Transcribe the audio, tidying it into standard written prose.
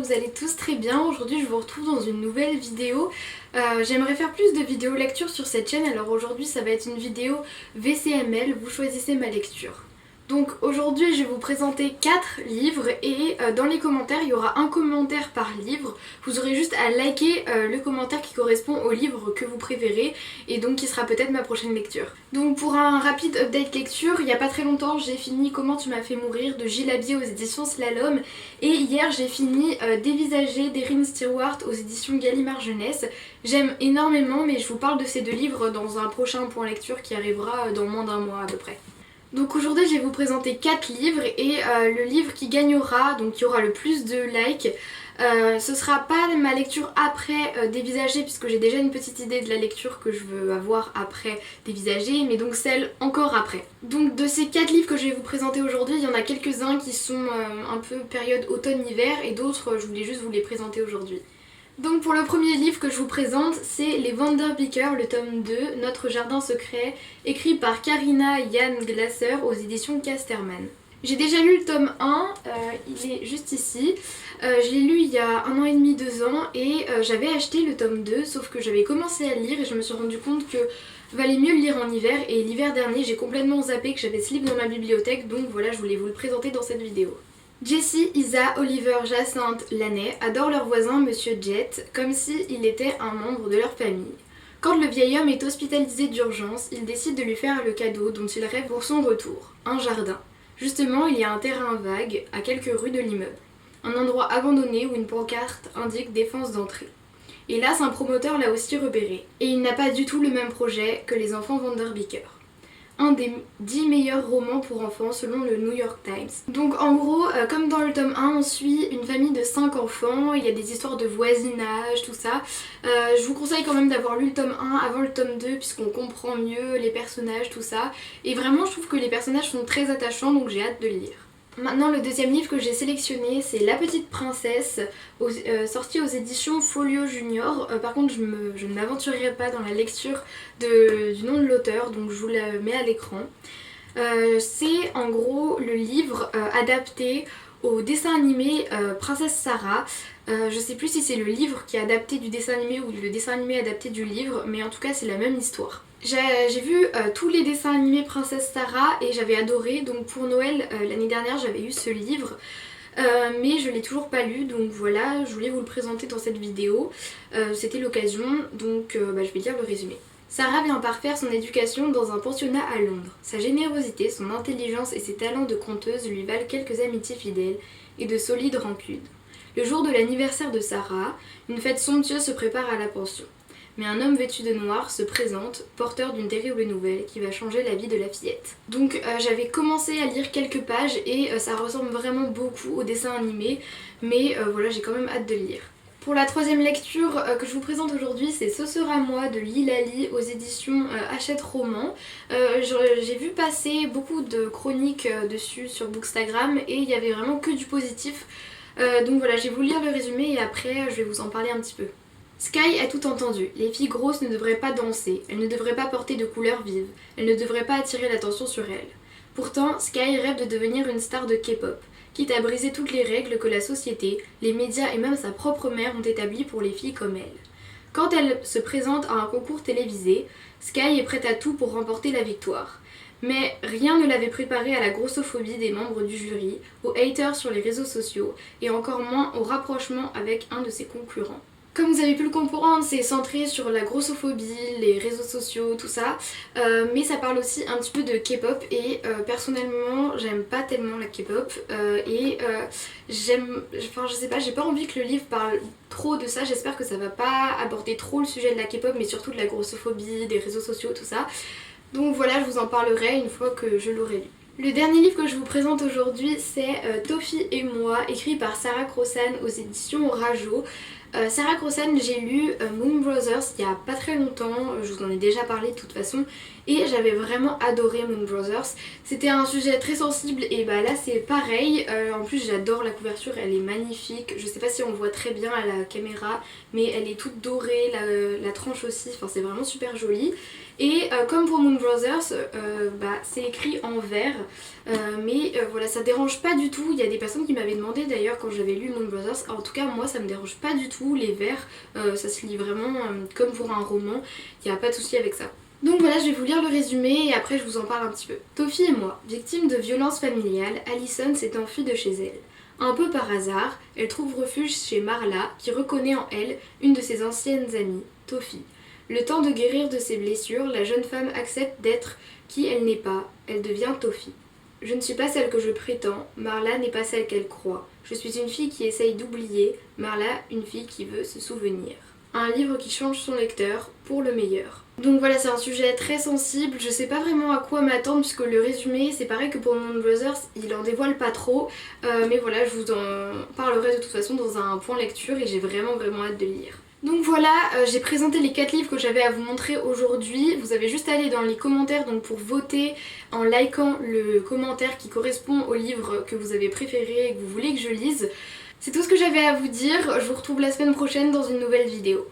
vous allez tous très bien. Aujourd'hui je vous retrouve dans une nouvelle vidéo. J'aimerais faire plus de vidéos lecture sur cette chaîne, alors aujourd'hui ça va être une vidéo VCML, vous choisissez ma lecture. Donc aujourd'hui je vais vous présenter 4 livres et dans les commentaires il y aura un commentaire par livre. Vous aurez juste à liker le commentaire qui correspond au livre que vous préférez et donc qui sera peut-être ma prochaine lecture. Donc pour un rapide update lecture, il n'y a pas très longtemps j'ai fini Comment tu m'as fait mourir de Gilles Labier aux éditions Slalom et hier j'ai fini Dévisager d'Erin Stewart aux éditions Gallimard Jeunesse. J'aime énormément mais je vous parle de ces deux livres dans un prochain point lecture qui arrivera dans moins d'un mois à peu près. Donc aujourd'hui je vais vous présenter 4 livres et le livre qui gagnera, donc qui aura le plus de likes, ce sera pas ma lecture après Dévisager puisque j'ai déjà une petite idée de la lecture que je veux avoir après Dévisager, mais donc celle encore après. Donc de ces 4 livres que je vais vous présenter aujourd'hui, il y en a quelques-uns qui sont un peu période automne-hiver et d'autres je voulais juste vous les présenter aujourd'hui. Donc pour le premier livre que je vous présente, c'est Les Vanderbicker, le tome 2, Notre jardin secret, écrit par Karina Yann Glasser aux éditions Casterman. J'ai déjà lu le tome 1, il est juste ici. Je l'ai lu il y a 1 an et demi, 2 ans et j'avais acheté le tome 2, sauf que j'avais commencé à le lire et je me suis rendu compte que valait mieux le lire en hiver, et l'hiver dernier j'ai complètement zappé que j'avais ce livre dans ma bibliothèque, donc voilà, je voulais vous le présenter dans cette vidéo. Jessie, Isa, Oliver, Jacinthe, Laney adorent leur voisin Monsieur Jet comme s'il était un membre de leur famille. Quand le vieil homme est hospitalisé d'urgence, ils décident de lui faire le cadeau dont il rêve pour son retour, un jardin. Justement, il y a un terrain vague à quelques rues de l'immeuble, un endroit abandonné où une pancarte indique défense d'entrée. Hélas, un promoteur l'a aussi repéré, et il n'a pas du tout le même projet que les enfants Vanderbicker. Un des 10 meilleurs romans pour enfants selon le New York Times. Donc en gros, comme dans le tome 1, on suit une famille de 5 enfants, il y a des histoires de voisinage, tout ça. Je vous conseille quand même d'avoir lu le tome 1 avant le tome 2 puisqu'on comprend mieux les personnages, tout ça. Et vraiment je trouve que les personnages sont très attachants, donc j'ai hâte de le lire. Maintenant le deuxième livre que j'ai sélectionné, c'est La Petite Princesse, sorti aux éditions Folio Junior. Par contre je ne m'aventurerai pas dans la lecture du nom de l'auteur, donc je vous le mets à l'écran. C'est en gros le livre adapté au dessin animé Princesse Sarah. Je sais plus si c'est le livre qui est adapté du dessin animé ou le dessin animé adapté du livre, mais en tout cas c'est la même histoire. J'ai vu tous les dessins animés Princesse Sarah et j'avais adoré, donc pour Noël l'année dernière j'avais eu ce livre. Mais je l'ai toujours pas lu, donc voilà, je voulais vous le présenter dans cette vidéo. C'était l'occasion, donc je vais lire le résumé. Sarah vient parfaire son éducation dans un pensionnat à Londres. Sa générosité, son intelligence et ses talents de conteuse lui valent quelques amitiés fidèles et de solides rancunes. Le jour de l'anniversaire de Sarah, une fête somptueuse se prépare à la pension. Mais un homme vêtu de noir se présente, porteur d'une terrible nouvelle qui va changer la vie de la fillette. Donc j'avais commencé à lire quelques pages et ça ressemble vraiment beaucoup au dessin animé, mais voilà, j'ai quand même hâte de le lire. Pour la troisième lecture que je vous présente aujourd'hui, c'est Ce sera moi de Lilali aux éditions Hachette Roman. J'ai vu passer beaucoup de chroniques dessus sur Bookstagram et il y avait vraiment que du positif. Donc voilà, je vais vous lire le résumé et après je vais vous en parler un petit peu. Sky a tout entendu. Les filles grosses ne devraient pas danser, elles ne devraient pas porter de couleurs vives, elles ne devraient pas attirer l'attention sur elles. Pourtant, Sky rêve de devenir une star de K-pop, quitte à briser toutes les règles que la société, les médias et même sa propre mère ont établies pour les filles comme elle. Quand elle se présente à un concours télévisé, Sky est prête à tout pour remporter la victoire. Mais rien ne l'avait préparée à la grossophobie des membres du jury, aux haters sur les réseaux sociaux et encore moins au rapprochement avec un de ses concurrents. Comme vous avez pu le comprendre, c'est centré sur la grossophobie, les réseaux sociaux, tout ça, mais ça parle aussi un petit peu de K-pop et personnellement j'aime pas tellement la K-pop je sais pas, j'ai pas envie que le livre parle trop de ça, j'espère que ça va pas aborder trop le sujet de la K-pop mais surtout de la grossophobie, des réseaux sociaux, tout ça. Donc voilà, je vous en parlerai une fois que je l'aurai lu. Le dernier livre que je vous présente aujourd'hui, c'est Tofi et moi, écrit par Sarah Crossan aux éditions Rajo. Sarah Crossan, j'ai lu Moon Brothers il y a pas très longtemps, je vous en ai déjà parlé de toute façon, et j'avais vraiment adoré Moon Brothers. C'était un sujet très sensible et bah là c'est pareil, en plus j'adore la couverture, elle est magnifique, je sais pas si on voit très bien à la caméra, mais elle est toute dorée, la tranche aussi, enfin c'est vraiment super joli. Et comme pour Moon Brothers, c'est écrit en vert, mais voilà, ça dérange pas du tout. Il y a des personnes qui m'avaient demandé d'ailleurs quand j'avais lu Moon Brothers. En tout cas moi ça me dérange pas du tout, les vers, ça se lit vraiment comme pour un roman, il n'y a pas de souci avec ça. Donc voilà, je vais vous lire le résumé et après je vous en parle un petit peu. Tofi et moi, victime de violences familiales, Allison s'est enfuie de chez elle. Un peu par hasard, elle trouve refuge chez Marla, qui reconnaît en elle une de ses anciennes amies, Tofi. Le temps de guérir de ses blessures, la jeune femme accepte d'être qui elle n'est pas, elle devient Tofi. Je ne suis pas celle que je prétends, Marla n'est pas celle qu'elle croit. Je suis une fille qui essaye d'oublier, Marla une fille qui veut se souvenir. Un livre qui change son lecteur pour le meilleur. Donc voilà, c'est un sujet très sensible, je sais pas vraiment à quoi m'attendre puisque le résumé c'est pareil que pour Moon Brothers, il en dévoile pas trop, mais voilà, je vous en parlerai de toute façon dans un point lecture et j'ai vraiment hâte de lire. Donc voilà, j'ai présenté les 4 livres que j'avais à vous montrer aujourd'hui. Vous avez juste à aller dans les commentaires donc pour voter en likant le commentaire qui correspond au livre que vous avez préféré et que vous voulez que je lise. C'est tout ce que j'avais à vous dire, je vous retrouve la semaine prochaine dans une nouvelle vidéo.